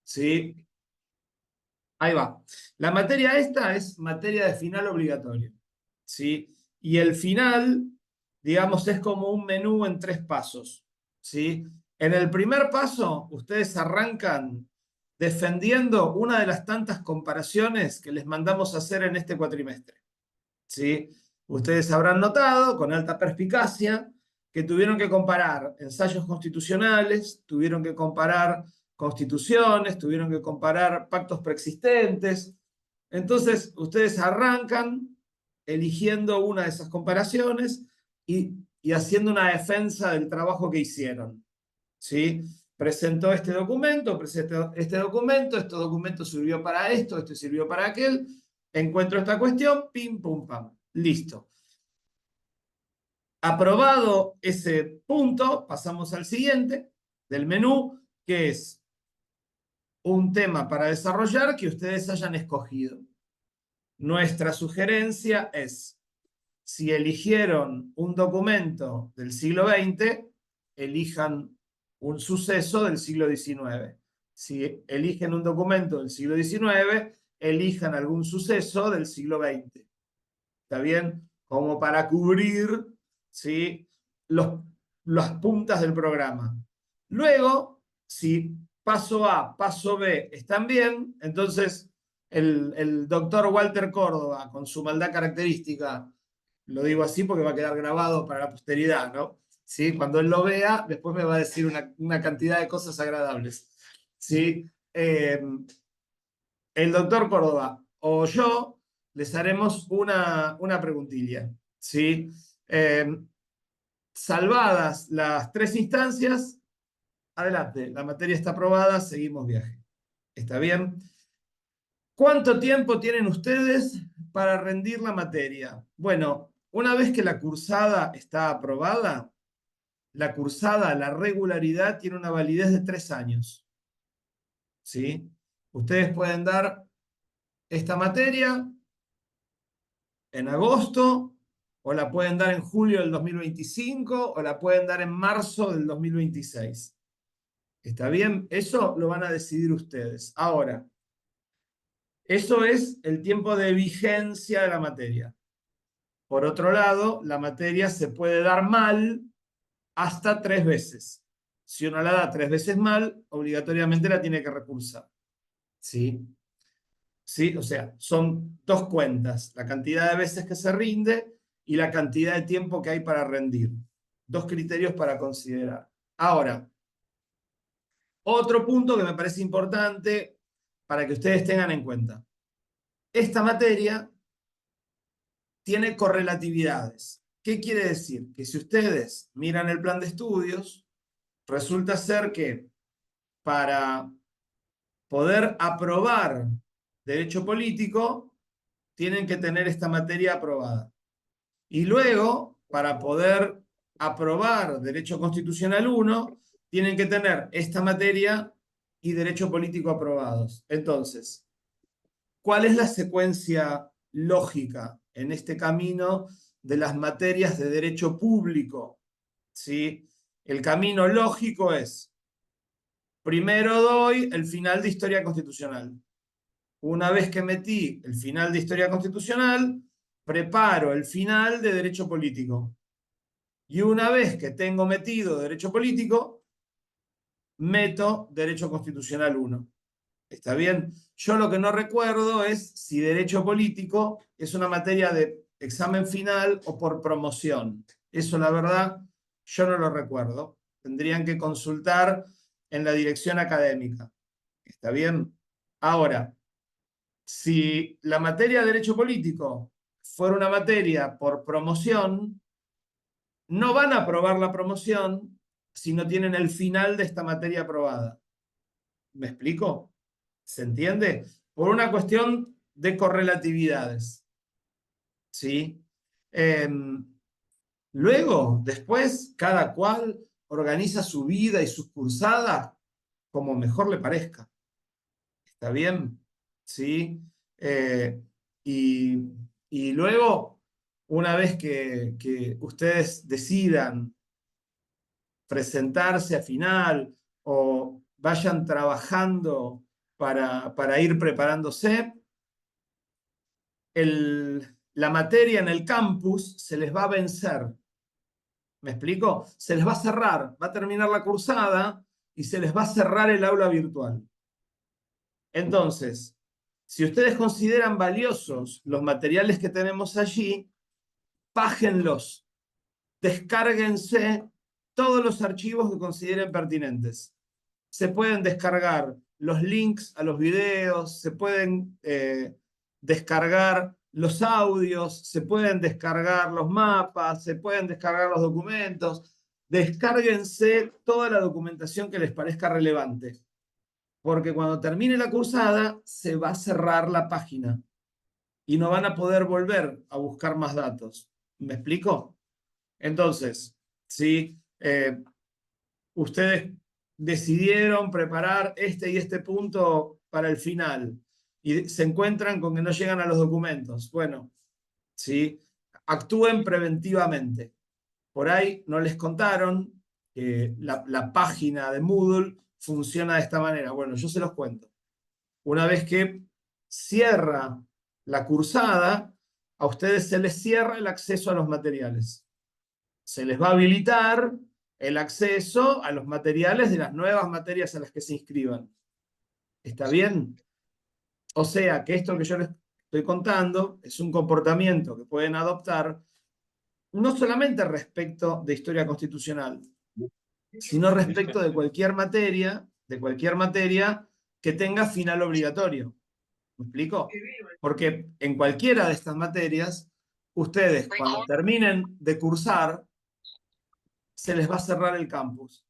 ¿sí? Ahí va. La materia esta es materia de final obligatorio, ¿sí? Y el final, digamos, es como un menú en 3 pasos, ¿sí? En el primer paso, ustedes arrancan defendiendo una de las tantas comparaciones que les mandamos a hacer en este cuatrimestre, ¿sí? Ustedes habrán notado, con alta perspicacia, que tuvieron que comparar ensayos constitucionales, tuvieron que comparar constituciones, tuvieron que comparar pactos preexistentes. Entonces, ustedes arrancan eligiendo una de esas comparaciones y haciendo una defensa del trabajo que hicieron, ¿sí? Presentó este documento, este documento sirvió para esto, esto sirvió para aquel, encuentro esta cuestión, pim, pum, pam, listo. Aprobado ese punto, pasamos al siguiente del menú, que es un tema para desarrollar que ustedes hayan escogido. Nuestra sugerencia es, si eligieron un documento del siglo XX, elijan un suceso del siglo XIX. Si eligen un documento del siglo XIX, elijan algún suceso del siglo XX. ¿Está bien? Como para cubrir, ¿sí?, las puntas del programa. Luego, si paso A, paso B están bien, entonces el doctor Walter Córdoba, con su maldad característica, lo digo así porque va a quedar grabado para la posteridad, ¿no? ¿Sí? Cuando él lo vea, después me va a decir una cantidad de cosas agradables. ¿Sí? El doctor Córdoba o yo les haremos una preguntilla, ¿sí? Salvadas las 3 instancias, adelante, la materia está aprobada, seguimos viaje. ¿Está bien? ¿Cuánto tiempo tienen ustedes para rendir la materia? Bueno, una vez que la cursada está aprobada, la cursada, la regularidad, tiene una validez de 3 años, ¿sí? Ustedes pueden dar esta materia en agosto, o la pueden dar en julio del 2025, o la pueden dar en marzo del 2026. ¿Está bien? Eso lo van a decidir ustedes. Ahora, eso es el tiempo de vigencia de la materia. Por otro lado, la materia se puede dar mal hasta 3 veces. Si uno la da 3 veces mal, obligatoriamente la tiene que recursar. ¿Sí? ¿Sí? O sea, son 2 cuentas, la cantidad de veces que se rinde y la cantidad de tiempo que hay para rendir. 2 criterios para considerar. Ahora, otro punto que me parece importante para que ustedes tengan en cuenta. Esta materia tiene correlatividades. ¿Qué quiere decir? Que si ustedes miran el plan de estudios, resulta ser que para poder aprobar derecho político, tienen que tener esta materia aprobada. Y luego, para poder aprobar Derecho Constitucional 1, tienen que tener esta materia y Derecho Político aprobados. Entonces, ¿cuál es la secuencia lógica en este camino de las materias de Derecho Público? ¿Sí? El camino lógico es, primero doy el final de Historia Constitucional. Una vez que metí el final de Historia Constitucional, preparo el final de Derecho Político. Y una vez que tengo metido Derecho Político, meto Derecho Constitucional 1. ¿Está bien? Yo lo que no recuerdo es si Derecho Político es una materia de examen final o por promoción. Eso, la verdad, yo no lo recuerdo. Tendrían que consultar en la dirección académica. ¿Está bien? Ahora, si la materia de Derecho Político fuera una materia por promoción, no van a aprobar la promoción si no tienen el final de esta materia aprobada. ¿Me explico? ¿Se entiende? Por una cuestión de correlatividades. ¿Sí? Luego, después, cada cual organiza su vida y sus cursadas como mejor le parezca. ¿Está bien? ¿Sí? Eh, y, y luego, una vez que ustedes decidan presentarse a final o vayan trabajando para ir preparándose. La materia en el campus se les va a vencer. ¿Me explico? Se les va a cerrar, va a terminar la cursada y se les va a cerrar el aula virtual. Entonces, si ustedes consideran valiosos los materiales que tenemos allí, págenlos, descárguense todos los archivos que consideren pertinentes. Se pueden descargar los links a los videos, se pueden descargar los audios, se pueden descargar los mapas, se pueden descargar los documentos. Descárguense toda la documentación que les parezca relevante, porque cuando termine la cursada se va a cerrar la página y no van a poder volver a buscar más datos. ¿Me explico? Entonces, si ustedes decidieron preparar este y este punto para el final y se encuentran con que no llegan a los documentos, bueno, ¿sí? Actúen preventivamente. Por ahí no les contaron que la página de Moodle funciona de esta manera. Bueno, yo se los cuento. Una vez que cierra la cursada, a ustedes se les cierra el acceso a los materiales. Se les va a habilitar el acceso a los materiales de las nuevas materias a las que se inscriban. ¿Está bien? O sea que esto que yo les estoy contando es un comportamiento que pueden adoptar no solamente respecto de historia constitucional, sino respecto de cualquier materia que tenga final obligatorio. ¿Me explico? Porque en cualquiera de estas materias, ustedes cuando terminen de cursar, se les va a cerrar el campus.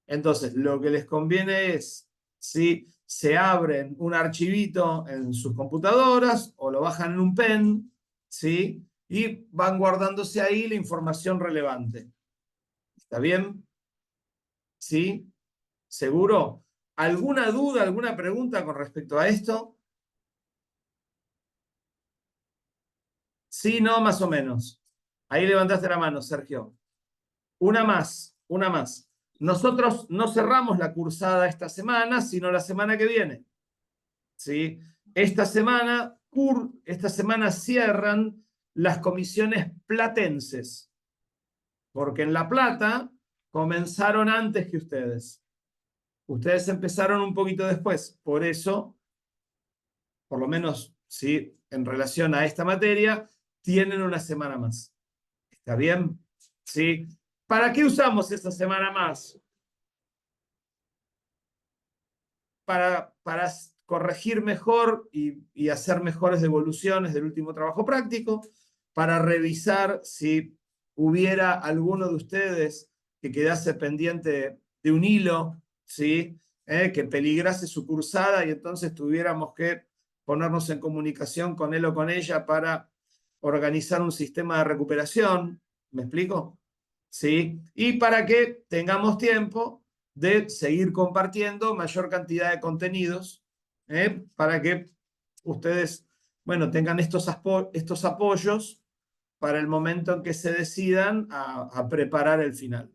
Entonces, lo que les conviene es, si se abren un archivito en sus computadoras o lo bajan en un pen, ¿sí? Y van guardándose ahí la información relevante. ¿Está bien? ¿Sí? ¿Seguro? ¿Alguna duda, alguna pregunta con respecto a esto? Sí, no, más o menos. Ahí levantaste la mano, Sergio. Una más, una más. Nosotros no cerramos la cursada esta semana, sino la semana que viene. ¿Sí? Esta semana cierran las comisiones platenses, porque en La Plata comenzaron antes que ustedes. Ustedes empezaron un poquito después, por eso, por lo menos, ¿sí? En relación a esta materia, tienen una semana más. ¿Está bien? ¿Sí? ¿Para qué usamos esta semana más? Para corregir mejor y hacer mejores devoluciones del último trabajo práctico, para revisar si hubiera alguno de ustedes que quedase pendiente de un hilo, ¿sí? Que peligrase su cursada y entonces tuviéramos que ponernos en comunicación con él o con ella para organizar un sistema de recuperación. ¿Me explico? ¿Sí? Y para que tengamos tiempo de seguir compartiendo mayor cantidad de contenidos, para que ustedes, bueno, tengan estos apoyos para el momento en que se decidan a preparar el final.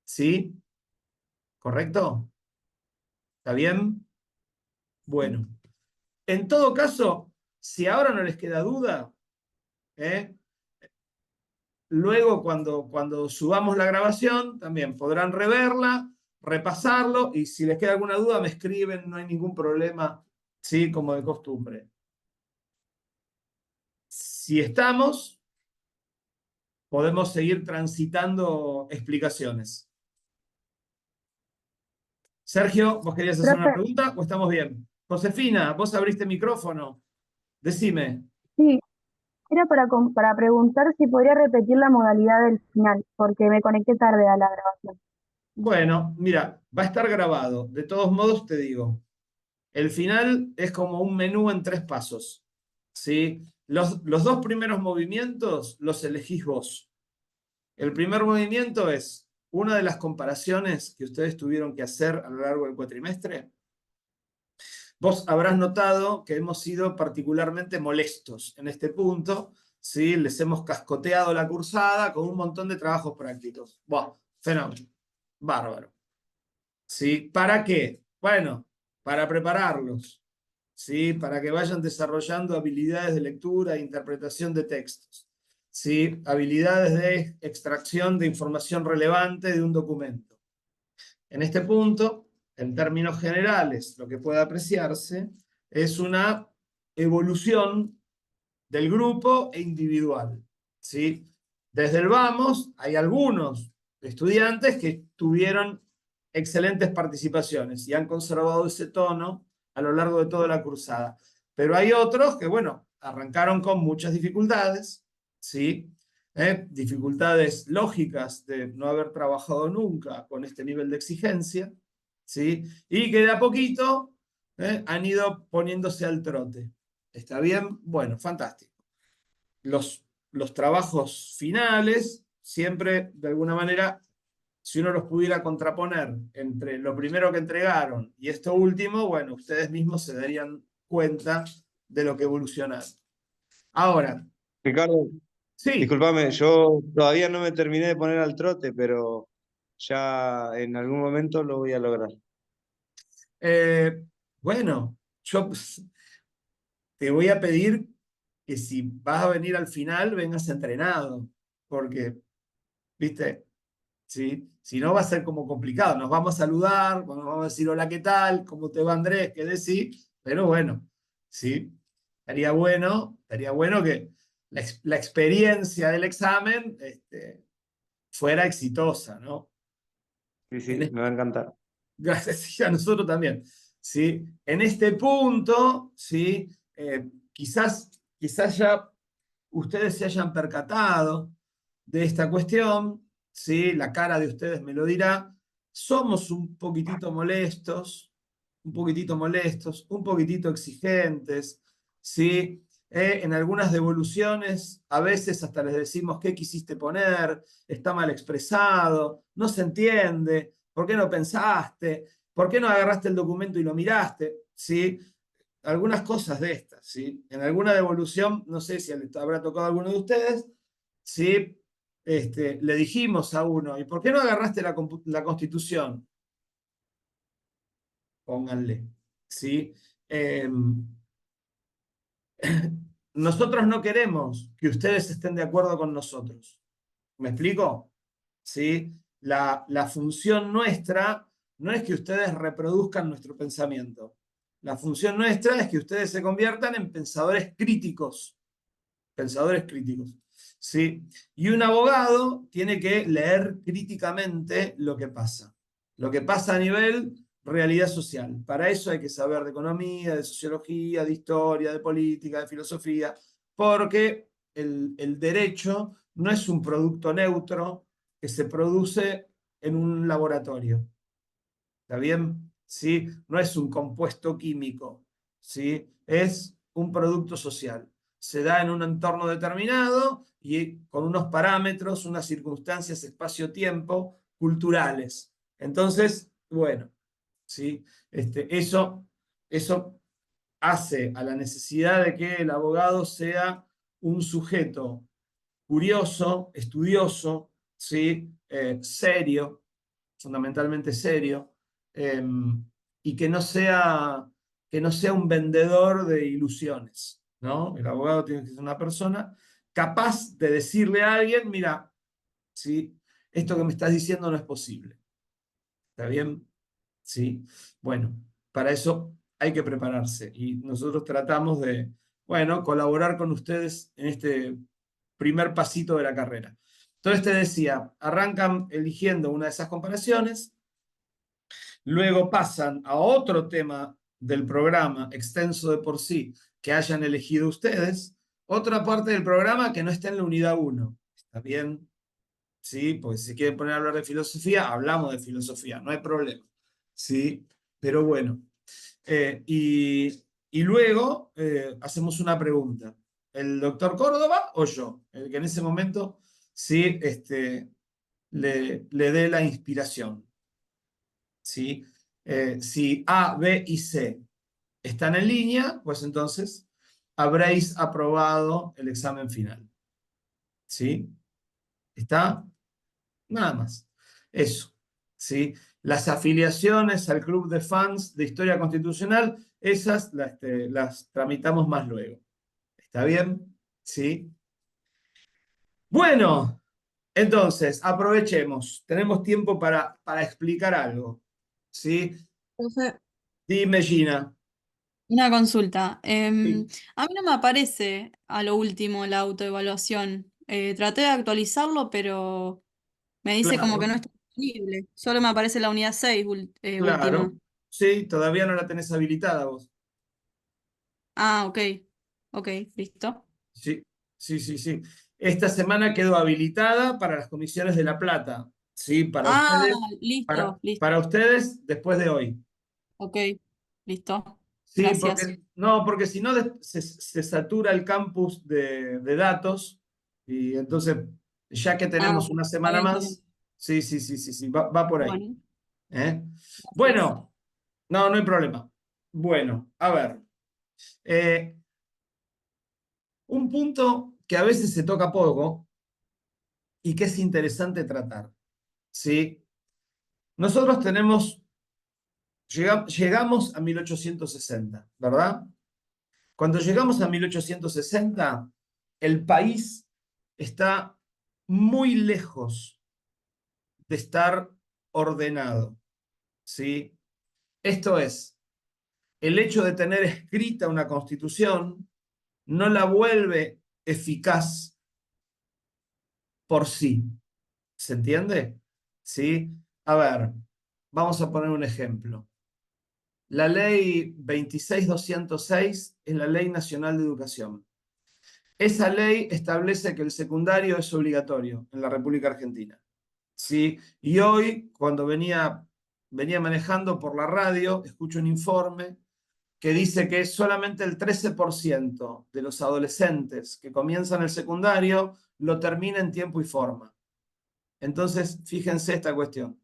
¿Sí? ¿Correcto? ¿Está bien? Bueno. En todo caso, si ahora no les queda duda, luego cuando subamos la grabación, también podrán reverla, repasarlo, y si les queda alguna duda me escriben, no hay ningún problema, ¿sí? Como de costumbre. Si estamos, podemos seguir transitando explicaciones. Sergio, ¿vos querías hacer una Profe, pregunta o estamos bien? Josefina, vos abriste micrófono. Decime. sí, era para preguntar si podría repetir la modalidad del final, porque me conecté tarde a la grabación. Bueno, mira, va a estar grabado. De todos modos, te digo, el final es como un menú en 3 pasos. ¿Sí? Los 2 primeros movimientos los elegís vos. El primer movimiento es una de las comparaciones que ustedes tuvieron que hacer a lo largo del cuatrimestre. Vos habrás notado que hemos sido particularmente molestos en este punto, ¿sí? Les hemos cascoteado la cursada con un montón de trabajos prácticos. Buah, fenómeno, bárbaro. ¿Sí? ¿Para qué? Bueno, para prepararlos, ¿sí? Para que vayan desarrollando habilidades de lectura e interpretación de textos, ¿sí? Habilidades de extracción de información relevante de un documento. En este punto, en términos generales, lo que puede apreciarse es una evolución del grupo e individual, ¿sí? Desde el vamos, hay algunos estudiantes que tuvieron excelentes participaciones y han conservado ese tono a lo largo de toda la cursada. Pero hay otros que, bueno, arrancaron con muchas dificultades, ¿sí? Dificultades lógicas de no haber trabajado nunca con este nivel de exigencia, ¿sí? Y que de a poquito han ido poniéndose al trote. ¿Está bien? Bueno, fantástico. Los trabajos finales, siempre, de alguna manera, si uno los pudiera contraponer entre lo primero que entregaron y esto último, bueno, ustedes mismos se darían cuenta de lo que evolucionaron. Ahora, Ricardo, sí, discúlpame, yo todavía no me terminé de poner al trote, pero ya en algún momento lo voy a lograr. eh, bueno, yo te voy a pedir que si vas a venir al final, vengas entrenado, porque, viste, ¿sí? Si no va a ser como complicado, nos vamos a saludar, vamos a decir hola, ¿qué tal? ¿Cómo te va Andrés? ¿Qué decís? Pero bueno, ¿sí? Estaría bueno que la experiencia del examen fuera exitosa, ¿no? Sí, En sí, me va a encantar. Gracias, y a nosotros también. ¿Sí? En este punto, ¿sí? Quizás ya ustedes se hayan percatado de esta cuestión, ¿sí? La cara de ustedes me lo dirá. Somos un poquitito molestos, un poquitito exigentes, ¿sí? En algunas devoluciones a veces hasta les decimos qué quisiste poner, está mal expresado, no se entiende, ¿por qué no pensaste? ¿Por qué no agarraste el documento y lo miraste? ¿Sí? Algunas cosas de estas, ¿sí? En alguna devolución, no sé si habrá tocado a alguno de ustedes, ¿sí? Le dijimos a uno, ¿y por qué no agarraste la Constitución? Pónganle, ¿sí? Eh, nosotros no queremos que ustedes estén de acuerdo con nosotros. ¿Me explico? ¿Sí? La función nuestra no es que ustedes reproduzcan nuestro pensamiento. La función nuestra es que ustedes se conviertan en pensadores críticos. Pensadores críticos. ¿Sí? Y un abogado tiene que leer críticamente lo que pasa. Lo que pasa a nivel realidad social. Para eso hay que saber de economía, de sociología, de historia, de política, de filosofía, porque el derecho no es un producto neutro que se produce en un laboratorio. ¿Está bien? ¿Sí? No es un compuesto químico, ¿sí? Es un producto social. Se da en un entorno determinado y con unos parámetros, unas circunstancias, espacio-tiempo, culturales. Entonces, bueno, ¿sí? Eso hace a la necesidad de que el abogado sea un sujeto curioso, estudioso, ¿sí? Serio, fundamentalmente serio, eh, y que no sea un vendedor de ilusiones, ¿no? El abogado tiene que ser una persona capaz de decirle a alguien, mira, ¿sí? Esto que me estás diciendo no es posible. ¿Está bien? ¿Sí? Bueno, para eso hay que prepararse y nosotros tratamos de, bueno, colaborar con ustedes en este primer pasito de la carrera. Entonces te decía, arrancan eligiendo una de esas comparaciones, luego pasan a otro tema del programa, extenso de por sí, que hayan elegido ustedes, otra parte del programa que no está en la unidad 1. ¿Está bien? Sí, pues si quieren poner a hablar de filosofía, hablamos de filosofía, no hay problema. Sí, pero bueno. Y luego hacemos una pregunta. ¿El doctor Córdoba o yo? El que en ese momento sí le dé la inspiración. ¿Sí? Si A, B y C están en línea, pues entonces habréis aprobado el examen final. ¿Sí? ¿Está? Nada más. Eso. ¿Sí? Las afiliaciones al club de fans de Historia Constitucional, esas las tramitamos más luego. ¿Está bien? ¿Sí? Bueno, entonces, aprovechemos. Tenemos tiempo para explicar algo. ¿Sí? Profe, Dime, Gina. una consulta. Sí, A mí no me aparece a lo último la autoevaluación. Traté de actualizarlo, pero me dice como que claro, no está disponible. Solo me aparece la unidad 6 última. claro. Sí, todavía no la tenés habilitada vos. Ah, ok. Ok, listo. Sí, sí, sí, sí. Esta semana quedó habilitada para las comisiones de La Plata. Sí, Ah, listo, para listo. ustedes después de hoy. Ok, listo. Sí, Gracias. porque si no se satura el campus de datos y entonces, ya que Ah, tenemos una está semana bien, está bien. más, sí, sí, sí, sí, sí, va por ahí. Bueno, ¿Eh? gracias. Bueno, no hay problema. Bueno, a ver. eh, un punto que a veces se toca poco y que es interesante tratar. ¿Sí? Nosotros llegamos a 1860, ¿verdad? Cuando llegamos a 1860, el país está muy lejos de estar ordenado, ¿sí? Esto es, el hecho de tener escrita una constitución no la vuelve eficaz por sí. ¿Se entiende? ¿Sí? A ver, vamos a poner un ejemplo. La ley 26.206 es la Ley Nacional de Educación. Esa ley establece que el secundario es obligatorio en la República Argentina. ¿Sí? Y hoy, cuando venía manejando por la radio, escucho un informe que dice que solamente el 13% de los adolescentes que comienzan el secundario lo termina en tiempo y forma. Entonces, fíjense esta cuestión.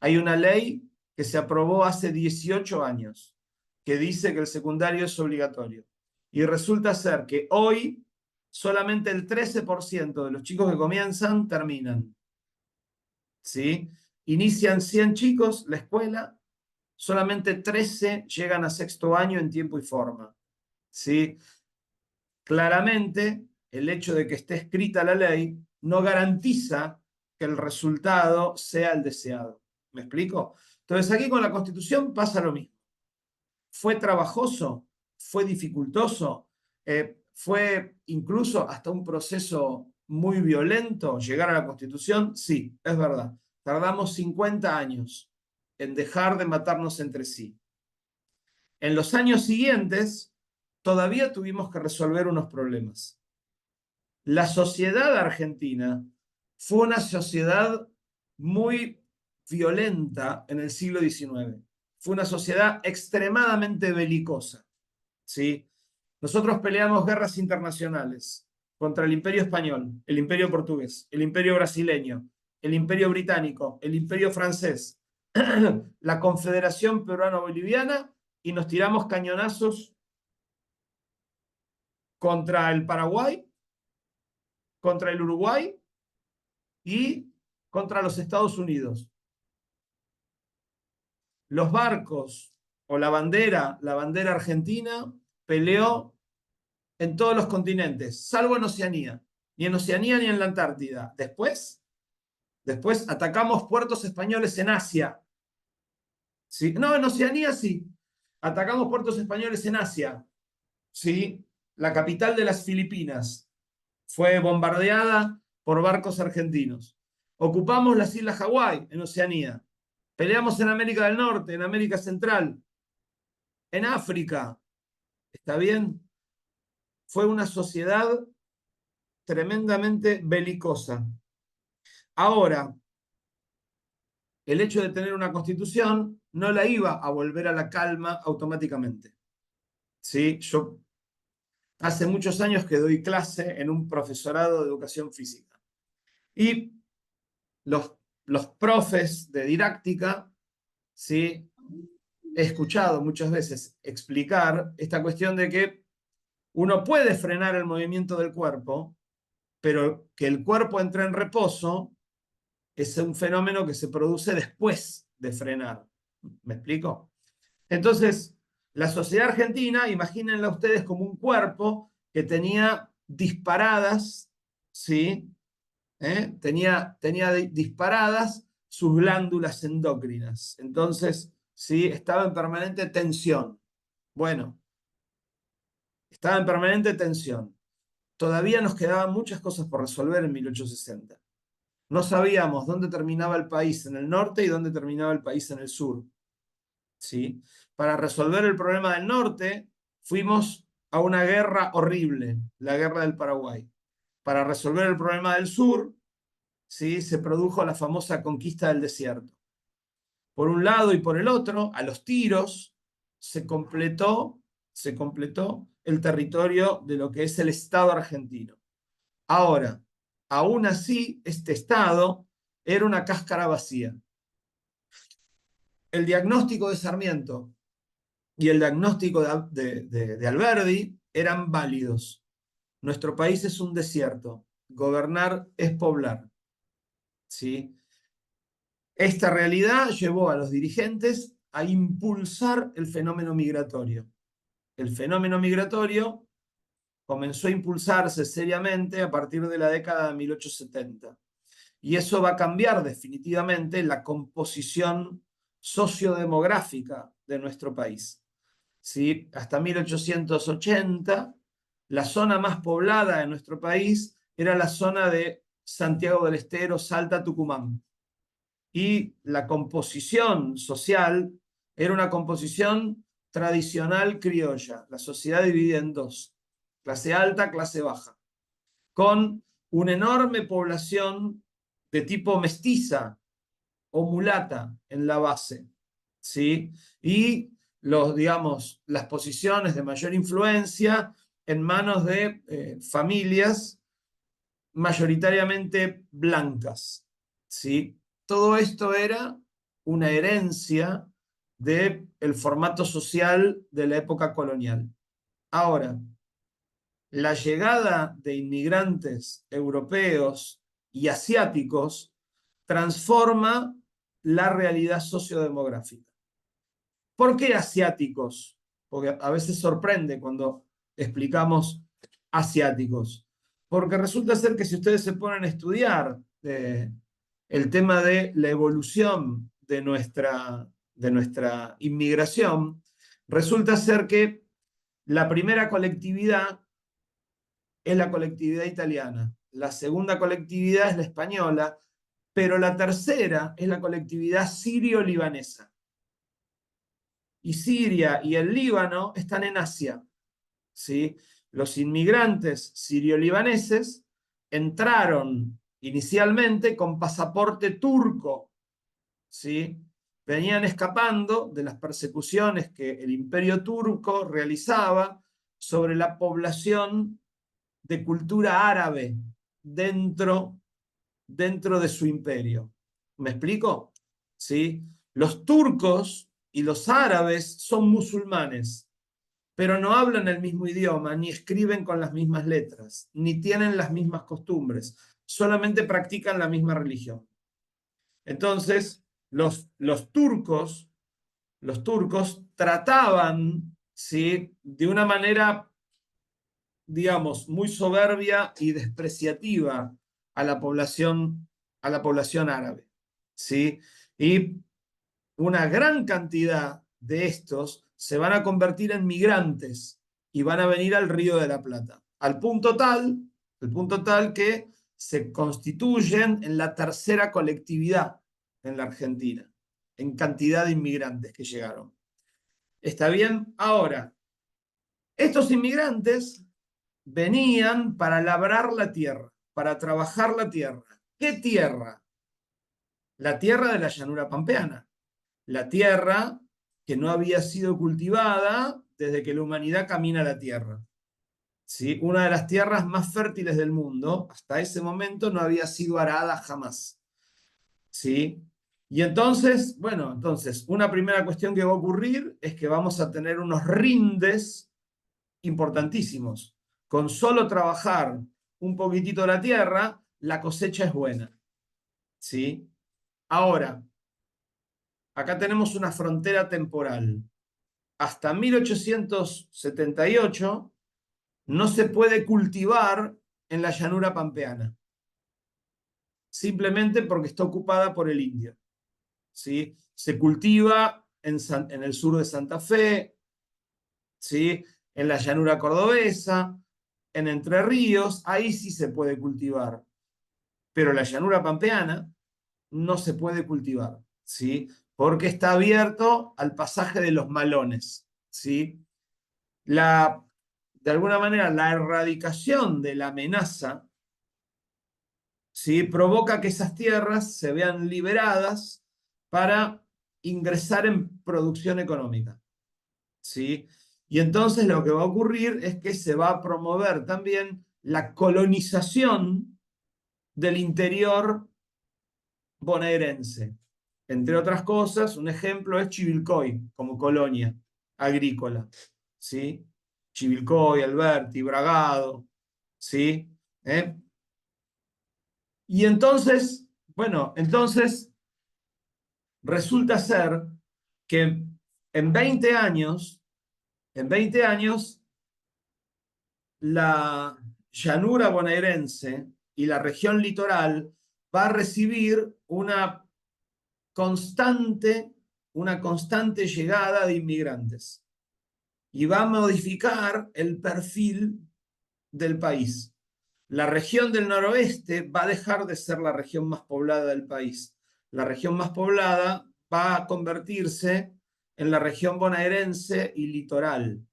Hay una ley que se aprobó hace 18 años que dice que el secundario es obligatorio. Y resulta ser que hoy solamente el 13% de los chicos que comienzan terminan. ¿Sí? Inician 100 chicos la escuela, solamente 13 llegan a sexto año en tiempo y forma. ¿Sí? Claramente, el hecho de que esté escrita la ley no garantiza que el resultado sea el deseado. ¿Me explico? Entonces, aquí con la Constitución pasa lo mismo. ¿Fue trabajoso? ¿Fue dificultoso? ¿Fue incluso hasta un proceso muy violento llegar a la Constitución? Sí, es verdad. Tardamos 50 años en dejar de matarnos entre sí. En los años siguientes, todavía tuvimos que resolver unos problemas. La sociedad argentina fue una sociedad muy violenta en el siglo XIX. Fue una sociedad extremadamente belicosa. ¿Sí? Nosotros peleamos guerras internacionales contra el Imperio Español, el Imperio Portugués, el Imperio Brasileño, el Imperio Británico, el Imperio Francés, la Confederación Peruano-Boliviana y nos tiramos cañonazos contra el Paraguay, contra el Uruguay y contra los Estados Unidos. Los barcos o la bandera argentina peleó en todos los continentes, salvo en Oceanía. Ni en Oceanía ni en la Antártida. Después atacamos puertos españoles en Asia. ¿Sí? No, en Oceanía sí. Atacamos puertos españoles en Asia. ¿Sí? La capital de las Filipinas fue bombardeada por barcos argentinos. Ocupamos las islas Hawái en Oceanía. Peleamos en América del Norte, en América Central, en África. ¿Está bien? Fue una sociedad tremendamente belicosa. Ahora, el hecho de tener una constitución no la iba a volver a la calma automáticamente. ¿Sí? Yo hace muchos años que doy clase en un profesorado de educación física. Y los, los profes de didáctica, ¿sí? He escuchado muchas veces explicar esta cuestión de que uno puede frenar el movimiento del cuerpo, pero que el cuerpo entre en reposo es un fenómeno que se produce después de frenar. ¿Me explico? Entonces, la sociedad argentina, imagínenla ustedes como un cuerpo que tenía disparadas, ¿sí? Tenía disparadas sus glándulas endócrinas. Entonces, ¿sí? Estaba en permanente tensión. Bueno, estaba en permanente tensión. Todavía nos quedaban muchas cosas por resolver en 1860. No sabíamos dónde terminaba el país en el norte y dónde terminaba el país en el sur. ¿Sí? Para resolver el problema del norte, fuimos a una guerra horrible, la guerra del Paraguay. Para resolver el problema del sur, ¿sí? Se produjo la famosa conquista del desierto. Por un lado y por el otro, a los tiros, se completó el territorio de lo que es el Estado argentino. Ahora, aún así, este Estado era una cáscara vacía. El diagnóstico de Sarmiento y el diagnóstico de Alberdi eran válidos. Nuestro país es un desierto. Gobernar es poblar. ¿Sí? Esta realidad llevó a los dirigentes a impulsar el fenómeno migratorio. El fenómeno migratorio comenzó a impulsarse seriamente a partir de la década de 1870. Y eso va a cambiar definitivamente la composición sociodemográfica de nuestro país. ¿Sí? Hasta 1880, la zona más poblada de nuestro país era la zona de Santiago del Estero, Salta, Tucumán. Y la composición social era una composición tradicional criolla, la sociedad dividida en dos, clase alta, clase baja, con una enorme población de tipo mestiza o mulata en la base, ¿sí? Y las posiciones de mayor influencia en manos de familias mayoritariamente blancas, ¿sí? Todo esto era una herencia del formato social de la época colonial. Ahora, la llegada de inmigrantes europeos y asiáticos transforma la realidad sociodemográfica. ¿Por qué asiáticos? Porque a veces sorprende cuando explicamos asiáticos. Porque resulta ser que si ustedes se ponen a estudiar el tema de la evolución de nuestra inmigración, resulta ser que la primera colectividad es la colectividad italiana, la segunda colectividad es la española, pero la tercera es la colectividad sirio-libanesa. Y Siria y el Líbano están en Asia, ¿sí? Los inmigrantes sirio-libaneses entraron inicialmente con pasaporte turco, ¿sí? Venían escapando de las persecuciones que el imperio turco realizaba sobre la población de cultura árabe dentro de su imperio. ¿Me explico? ¿Sí? Los turcos y los árabes son musulmanes, pero no hablan el mismo idioma, ni escriben con las mismas letras, ni tienen las mismas costumbres, solamente practican la misma religión. Entonces, los turcos trataban, ¿sí?, de una manera, digamos, muy soberbia y despreciativa a la población árabe, ¿sí? Y una gran cantidad de estos se van a convertir en migrantes y van a venir al Río de la Plata, al punto tal que se constituyen en la tercera colectividad en la Argentina, en cantidad de inmigrantes que llegaron. ¿Está bien? Ahora, estos inmigrantes venían para labrar la tierra, para trabajar la tierra. ¿Qué tierra? La tierra de la llanura pampeana. La tierra que no había sido cultivada desde que la humanidad camina la tierra. ¿Sí? Una de las tierras más fértiles del mundo, hasta ese momento no había sido arada jamás. ¿Sí? Y entonces, una primera cuestión que va a ocurrir es que vamos a tener unos rindes importantísimos. Con solo trabajar un poquitito la tierra, la cosecha es buena. ¿Sí? Ahora, acá tenemos una frontera temporal. Hasta 1878 no se puede cultivar en la llanura pampeana, simplemente porque está ocupada por el indio. ¿Sí? Se cultiva en el sur de Santa Fe, ¿sí? En la llanura cordobesa, en Entre Ríos, ahí sí se puede cultivar. Pero la llanura pampeana no se puede cultivar, ¿sí? Porque está abierto al pasaje de los malones, ¿sí? De alguna manera, la erradicación de la amenaza, ¿sí? Provoca que esas tierras se vean liberadas para ingresar en producción económica, ¿sí? Y entonces lo que va a ocurrir es que se va a promover también la colonización del interior bonaerense. Entre otras cosas, un ejemplo es Chivilcoy, como colonia agrícola, ¿sí? Chivilcoy, Alberti, Bragado, ¿sí? Y entonces, bueno, entonces resulta ser que en 20 años, la llanura bonaerense y la región litoral va a recibir constante, una constante llegada de inmigrantes y va a modificar el perfil del país. La región del noroeste va a dejar de ser la región más poblada del país. La región más poblada va a convertirse en la región bonaerense y litoral.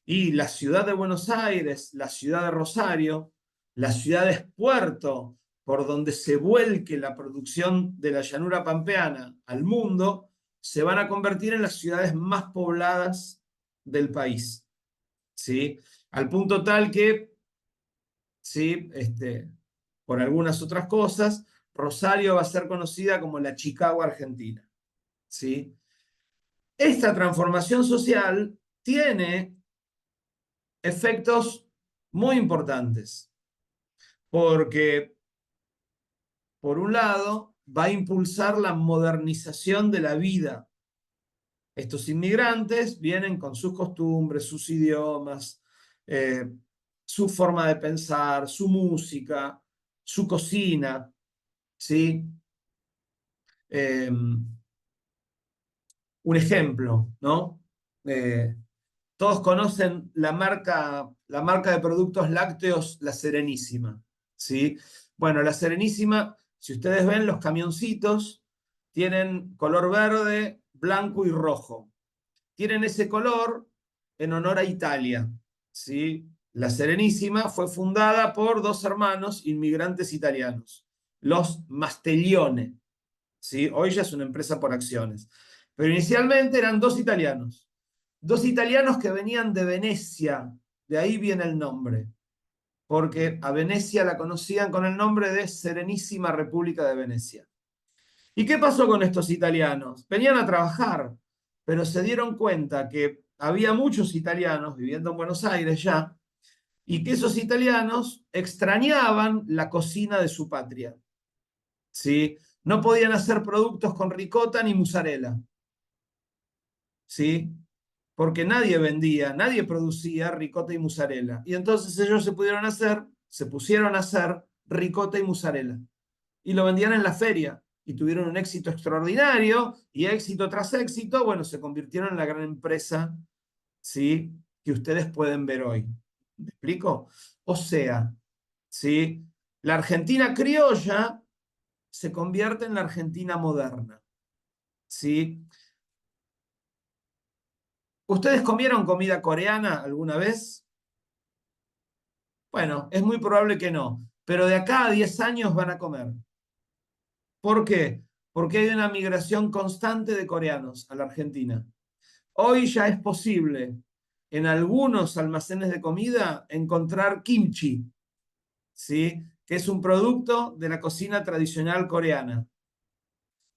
Y la ciudad de Buenos Aires, la ciudad de Rosario, las ciudades puerto, por donde se vuelque la producción de la llanura pampeana al mundo, se van a convertir en las ciudades más pobladas del país, ¿sí? Al punto tal que, ¿sí? Por algunas otras cosas, Rosario va a ser conocida como la Chicago Argentina, ¿sí? Esta transformación social tiene efectos muy importantes, porque, por un lado, va a impulsar la modernización de la vida. Estos inmigrantes vienen con sus costumbres, sus idiomas, su forma de pensar, su música, su cocina, ¿sí? Un ejemplo, ¿no? Todos conocen la marca de productos lácteos La Serenísima, ¿sí? Bueno, La Serenísima, si ustedes ven los camioncitos, tienen color verde, blanco y rojo. Tienen ese color en honor a Italia, ¿sí? La Serenísima fue fundada por dos hermanos inmigrantes italianos, los Mastellione, ¿sí? Hoy ya es una empresa por acciones. Pero inicialmente eran dos italianos que venían de Venecia, de ahí viene el nombre, porque a Venecia la conocían con el nombre de Serenísima República de Venecia. ¿Y qué pasó con estos italianos? Venían a trabajar, pero se dieron cuenta que había muchos italianos viviendo en Buenos Aires ya, y que esos italianos extrañaban la cocina de su patria, ¿sí? No podían hacer productos con ricota ni mozzarella, ¿sí? Porque nadie vendía, nadie producía ricota y mozzarella. Y entonces ellos se pusieron a hacer ricota y mozzarella. Y lo vendían en la feria. Y tuvieron un éxito extraordinario, y éxito tras éxito, bueno, se convirtieron en la gran empresa, ¿sí? Que ustedes pueden ver hoy. ¿Me explico? O sea, ¿sí? La Argentina criolla se convierte en la Argentina moderna, ¿sí? ¿Ustedes comieron comida coreana alguna vez? Bueno, es muy probable que no, pero de acá a 10 años van a comer. ¿Por qué? Porque hay una migración constante de coreanos a la Argentina. Hoy ya es posible en algunos almacenes de comida encontrar kimchi, ¿sí? Que es un producto de la cocina tradicional coreana.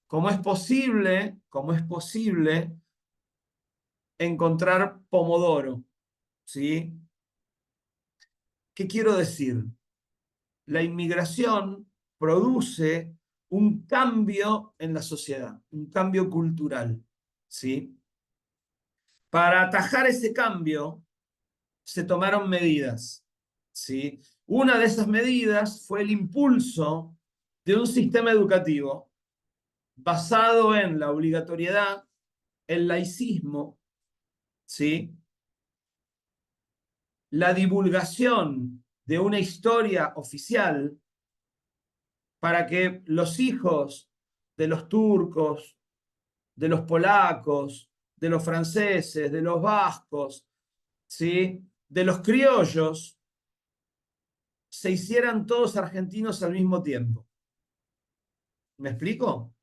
Como es posible encontrar pomodoro, ¿sí? ¿Qué quiero decir? La inmigración produce un cambio en la sociedad, un cambio cultural, ¿sí? Para atajar ese cambio se tomaron medidas, ¿sí? Una de esas medidas fue el impulso de un sistema educativo basado en la obligatoriedad, el laicismo, ¿sí? La divulgación de una historia oficial para que los hijos de los turcos, de los polacos, de los franceses, de los vascos, ¿sí? De los criollos, se hicieran todos argentinos al mismo tiempo. ¿Me explico?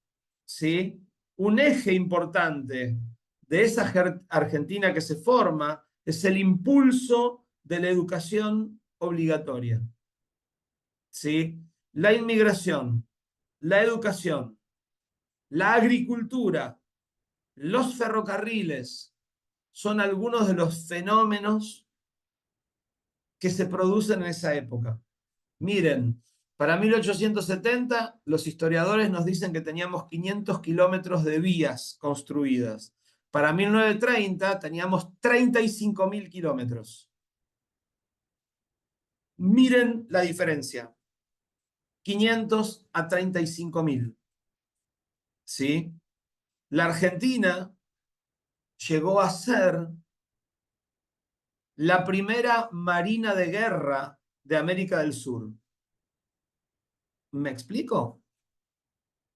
¿Sí? Un eje importante de esa Argentina que se forma es el impulso de la educación obligatoria. ¿Sí? La inmigración, la educación, la agricultura, los ferrocarriles son algunos de los fenómenos que se producen en esa época. Miren, para 1870 los historiadores nos dicen que teníamos 500 kilómetros de vías construidas. Para 1930 teníamos 35.000 kilómetros. Miren la diferencia. 500 a 35.000. ¿Sí? La Argentina llegó a ser la primera marina de guerra de América del Sur. ¿Me explico?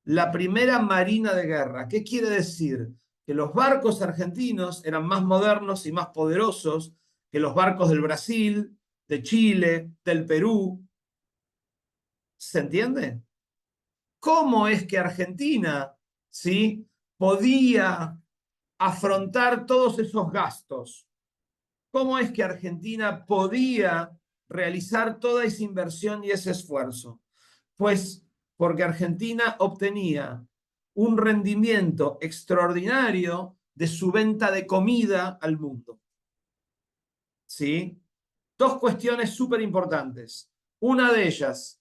La primera marina de guerra. ¿Qué quiere decir? Que los barcos argentinos eran más modernos y más poderosos que los barcos del Brasil, de Chile, del Perú. ¿Se entiende? ¿Cómo es que Argentina, ¿sí?, podía afrontar todos esos gastos? ¿Cómo es que Argentina podía realizar toda esa inversión y ese esfuerzo? Pues porque Argentina obtenía un rendimiento extraordinario de su venta de comida al mundo. ¿Sí? Dos cuestiones súper importantes. Una de ellas,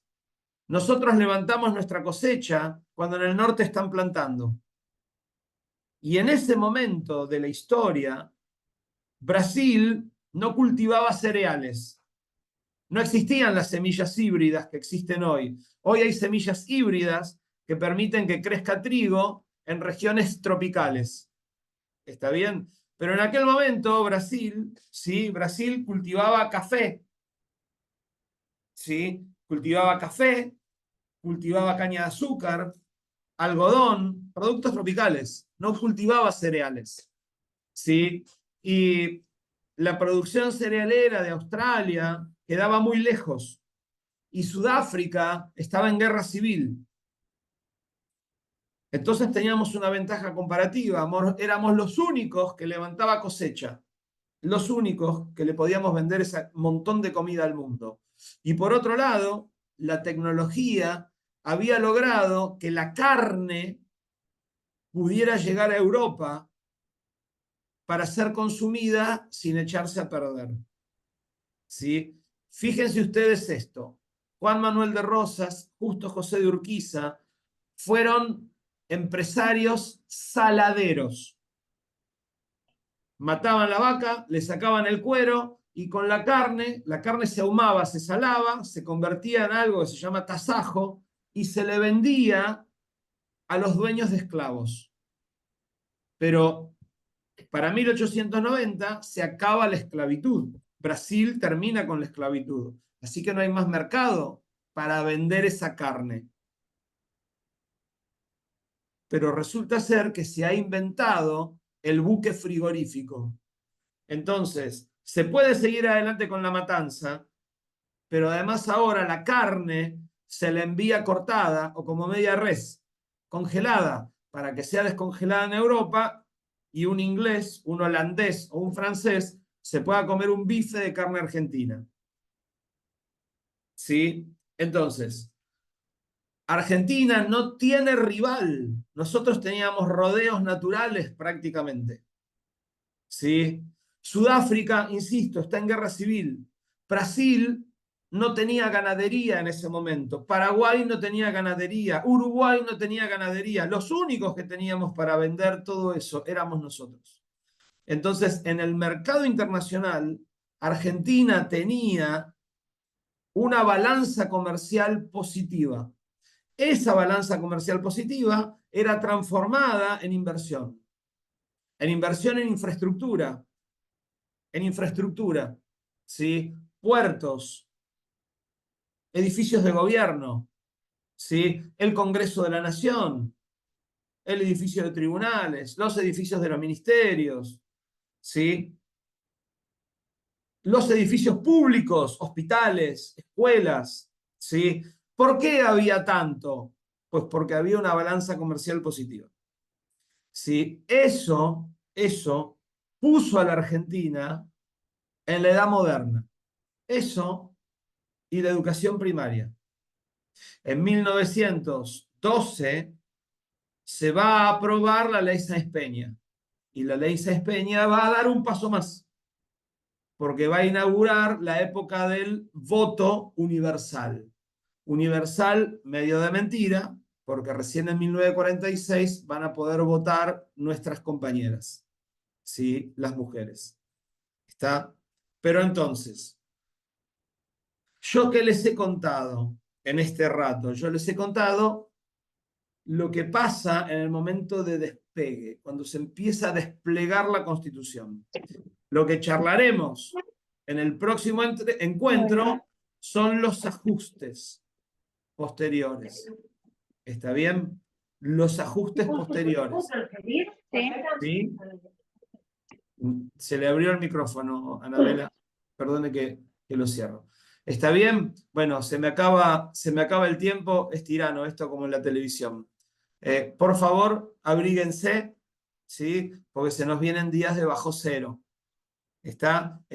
nosotros levantamos nuestra cosecha cuando en el norte están plantando. Y en ese momento de la historia, Brasil no cultivaba cereales. No existían las semillas híbridas que existen hoy. Hoy hay semillas híbridas que permiten que crezca trigo en regiones tropicales. ¿Está bien? Pero en aquel momento Brasil, ¿sí?, Brasil cultivaba café. ¿Sí? Cultivaba café, cultivaba caña de azúcar, algodón, productos tropicales. No cultivaba cereales. ¿Sí? Y la producción cerealera de Australia quedaba muy lejos y Sudáfrica estaba en guerra civil. Entonces teníamos una ventaja comparativa, éramos los únicos que levantaba cosecha, los únicos que le podíamos vender ese montón de comida al mundo. Y por otro lado, la tecnología había logrado que la carne pudiera llegar a Europa para ser consumida sin echarse a perder. ¿Sí? Fíjense ustedes esto. Juan Manuel de Rosas, Justo José de Urquiza, fueron empresarios saladeros. Mataban la vaca, le sacaban el cuero y con la carne se ahumaba, se salaba, se convertía en algo que se llama tasajo y se le vendía a los dueños de esclavos. Pero para 1890 se acaba la esclavitud. Brasil termina con la esclavitud. Así que no hay más mercado para vender esa carne. Pero resulta ser que se ha inventado el buque frigorífico. Entonces, se puede seguir adelante con la matanza, pero además ahora la carne se la envía cortada o como media res, congelada, para que sea descongelada en Europa y un inglés, un holandés o un francés se pueda comer un bife de carne argentina. ¿Sí? Entonces, Argentina no tiene rival. Nosotros teníamos rodeos naturales prácticamente. ¿Sí? Sudáfrica, insisto, está en guerra civil. Brasil no tenía ganadería en ese momento. Paraguay no tenía ganadería. Uruguay no tenía ganadería. Los únicos que teníamos para vender todo eso éramos nosotros. Entonces, en el mercado internacional, Argentina tenía una balanza comercial positiva. Esa balanza comercial positiva era transformada en inversión en infraestructura, ¿sí? Puertos, edificios de gobierno, ¿sí? El Congreso de la Nación, el edificio de tribunales, los edificios de los ministerios, ¿sí? Los edificios públicos, hospitales, escuelas, ¿sí? ¿Por qué había tanto? Pues porque había una balanza comercial positiva. ¿Sí? Eso puso a la Argentina en la edad moderna. Eso y la educación primaria. En 1912 se va a aprobar la ley Sáenz-Peña. Y la ley Sáenz-Peña va a dar un paso más, porque va a inaugurar la época del voto universal. Universal, medio de mentira, porque recién en 1946 van a poder votar nuestras compañeras, ¿sí? Las mujeres. ¿Está? Pero entonces, ¿yo qué les he contado en este rato? Yo les he contado lo que pasa en el momento de despegue, cuando se empieza a desplegar la Constitución. Lo que charlaremos en el próximo encuentro son los ajustes posteriores. ¿Está bien? Los ajustes posteriores. ¿Sí? Se le abrió el micrófono, Anabela. Perdone que lo cierro. ¿Está bien? Bueno, se me acaba el tiempo. Es tirano esto como en la televisión. Por favor, abríguense, ¿sí? Porque se nos vienen días de bajo cero. ¿Está?